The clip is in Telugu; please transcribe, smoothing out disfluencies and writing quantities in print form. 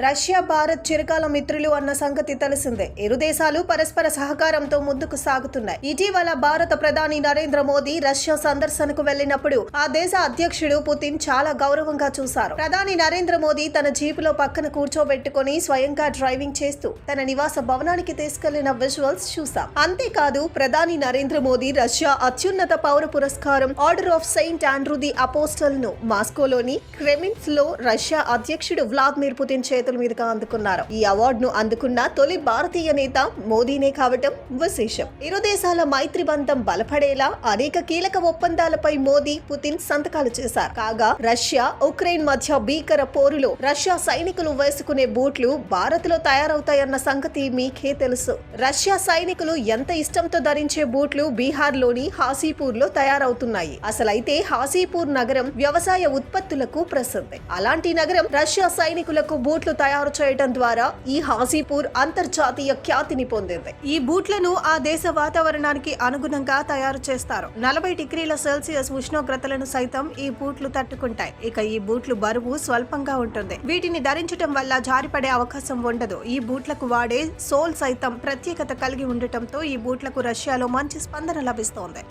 రష్యా భారత్ చిరకాల మిత్రులు అన్న సంగతి తెలిసిందే. ఇరు దేశాలు పరస్పర సహకారంతో ముందుకు సాగుతున్నాయి. ఇటీవల భారత ప్రధాని నరేంద్ర మోదీ రష్యా సందర్శనకు వెళ్లినప్పుడు ఆ దేశ అధ్యక్షుడు పుతిన్ చాలా గౌరవంగా చూశారు. ప్రధాని నరేంద్ర మోదీ తన జీపులో పక్కన కూర్చోబెట్టుకుని స్వయంగా డ్రైవింగ్ చేస్తూ తన నివాస భవనానికి తీసుకెళ్లిన విజువల్స్ చూసాం. అంతేకాదు ప్రధాని నరేంద్ర మోదీ రష్యా అత్యున్నత పౌర పురస్కారం order of Saint Andrew the apostle ను మాస్కోలోని క్రెమిన్స్ లో రష్యా అధ్యక్షుడు వ్లాదిమిర్ పుతిన్ చేతుల మీదుగా అందుకున్నారు. ఈ అవార్డును అందుకున్న తొలి భారతీయ నేత మోదీనే కావటం విశేషం. ఇరు దేశాల మైత్రి బంధం బలపడేలా అనేక కీలక ఒప్పందాలపై మోదీ పుతిన్ సంతకాలు చేశారు. కాగా రష్యా ఉక్రెయిన్ మధ్య భీకర పోరులో రష్యా సైనికులు వేసుకునే బూట్లు భారత్ లో తయారవుతాయన్న సంగతి మీకే తెలుసు. రష్యా సైనికులు ఎంత ఇష్టంతో ధరించే బూట్లు బీహార్ లోని హాసీపూర్ లో తయారవుతున్నాయి. అసలైతే హాసీపూర్ నగరం వ్యవసాయ ఉత్పత్తులకు ప్రసిద్ధి. అలాంటి నగరం రష్యా సైనికులకు బూట్లు తయారు చేయడం ద్వారా ఈ హాసీపూర్ అంతర్జాతీయ ఖ్యాతిని పొందింది. ఈ బూట్లను ఆ దేశ వాతావరణానికి అనుగుణంగా తయారు చేస్తారు. 40 డిగ్రీల సెల్సియస్ ఉష్ణోగ్రతలను సైతం ఈ బూట్లు తట్టుకుంటాయి. ఇక ఈ బూట్లు బరువు స్వల్పంగా ఉంటుంది. వీటిని ధరించడం వల్ల జారిపడే అవకాశం ఉండదు. ఈ బూట్లకు వాడే సోల్ సైతం ప్రత్యేకత కలిగి ఉండటంతో ఈ బూట్లకు రష్యాలో మంచి స్పందన లభిస్తోంది.